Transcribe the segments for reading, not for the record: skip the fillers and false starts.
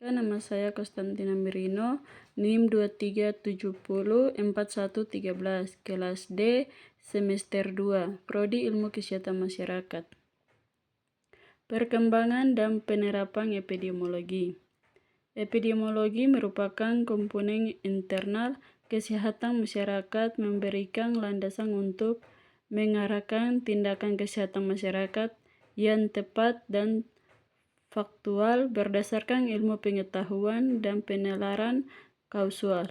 Nama saya Konstantina Mirino, NIM 23704113, kelas D, semester 2, Prodi Ilmu Kesehatan Masyarakat. Perkembangan dan penerapan epidemiologi. Epidemiologi merupakan komponen internal kesehatan masyarakat, memberikan landasan untuk mengarahkan tindakan kesehatan masyarakat yang tepat dan faktual berdasarkan ilmu pengetahuan dan penalaran kausal.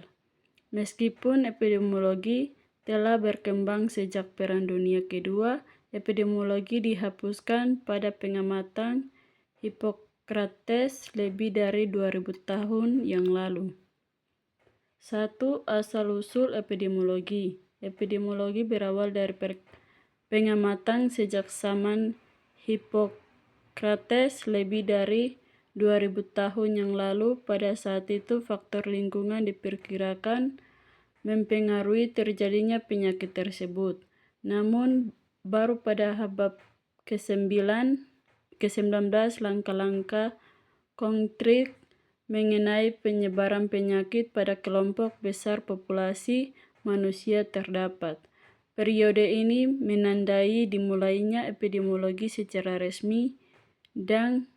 Meskipun epidemiologi telah berkembang sejak Perang Dunia Kedua, epidemiologi dihapuskan pada pengamatan Hippocrates lebih dari 2000 tahun yang lalu. 1. Asal-usul epidemiologi. Epidemiologi berawal dari pengamatan sejak zaman Hippocrates lebih dari 2000 tahun yang lalu. Pada saat itu, faktor lingkungan diperkirakan mempengaruhi terjadinya penyakit tersebut. Namun, baru pada abad ke-19 langkah-langkah konkret mengenai penyebaran penyakit pada kelompok besar populasi manusia terdapat. Periode ini menandai dimulainya epidemiologi secara resmi dan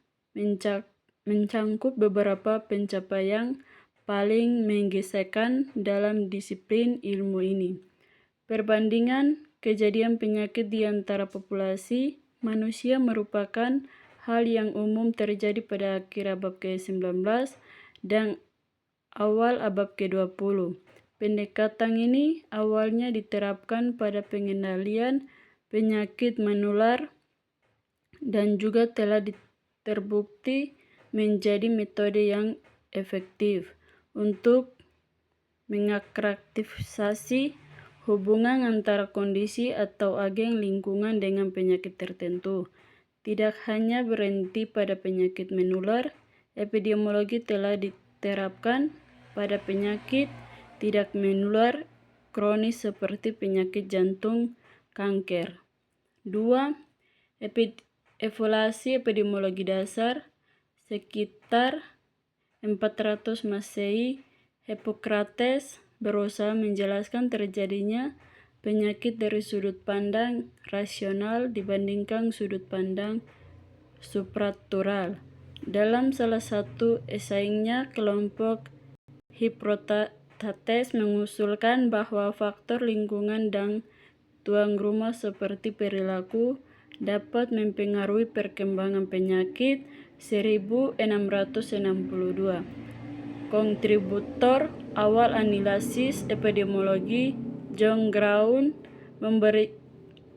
mencangkup beberapa pencapaian paling menggesekkan dalam disiplin ilmu ini. Perbandingan kejadian penyakit di antara populasi manusia merupakan hal yang umum terjadi pada akhir abad ke-19 dan awal abad ke-20. Pendekatan ini awalnya diterapkan pada pengendalian penyakit menular dan juga telah terbukti menjadi metode yang efektif untuk mengaktifasi hubungan antara kondisi atau agen lingkungan dengan penyakit tertentu. Tidak hanya berhenti pada penyakit menular, epidemiologi telah diterapkan pada penyakit tidak menular kronis seperti penyakit jantung, kanker. 2. Evaluasi epidemiologi dasar. Sekitar 400 Masehi, Hippocrates berusaha menjelaskan terjadinya penyakit dari sudut pandang rasional dibandingkan sudut pandang supranatural. Dalam salah satu esainya, kelompok Hippocrates mengusulkan bahwa faktor lingkungan dan tuan rumah seperti perilaku dapat mempengaruhi perkembangan penyakit. 1662. Kontributor awal analisis epidemiologi John Graun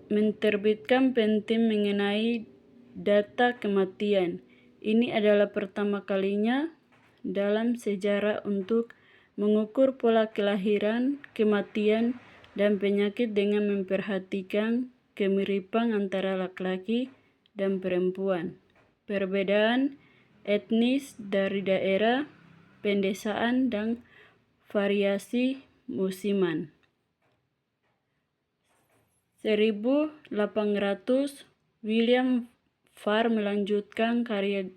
menerbitkan penting mengenai data kematian. Ini adalah pertama kalinya dalam sejarah untuk mengukur pola kelahiran, kematian, dan penyakit dengan memperhatikan kemiripan antara laki-laki dan perempuan, perbedaan etnis dari daerah, pedesaan, dan variasi musiman. 1800, William Farr melanjutkan karya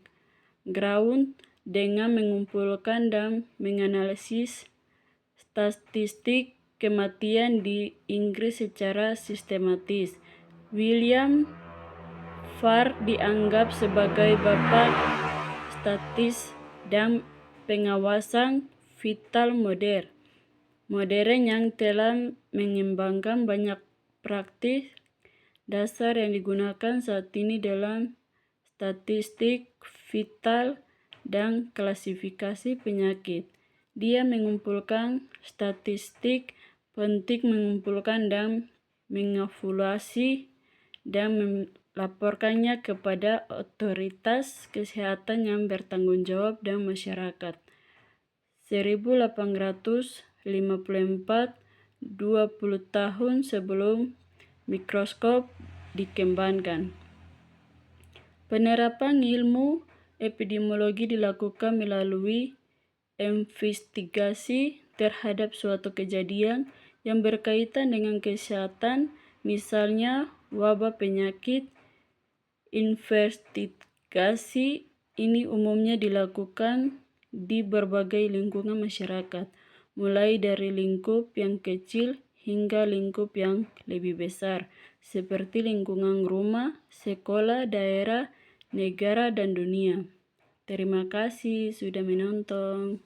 Graun dengan mengumpulkan dan menganalisis statistik kematian di Inggris secara sistematis. William Farr dianggap sebagai bapak statistik dan pengawasan vital modern yang telah mengembangkan banyak praktik dasar yang digunakan saat ini dalam statistik vital dan klasifikasi penyakit. Dia mengumpulkan statistik penting, mengumpulkan dan mengevaluasi dan melaporkannya kepada otoritas kesehatan yang bertanggung jawab dan masyarakat. 1854, 20 tahun sebelum mikroskop dikembangkan. Penerapan ilmu epidemiologi dilakukan melalui investigasi terhadap suatu kejadian yang berkaitan dengan kesehatan, misalnya wabah penyakit. Investigasi ini umumnya dilakukan di berbagai lingkungan masyarakat, mulai dari lingkup yang kecil hingga lingkup yang lebih besar, seperti lingkungan rumah, sekolah, daerah, negara, dan dunia. Terima kasih sudah menonton.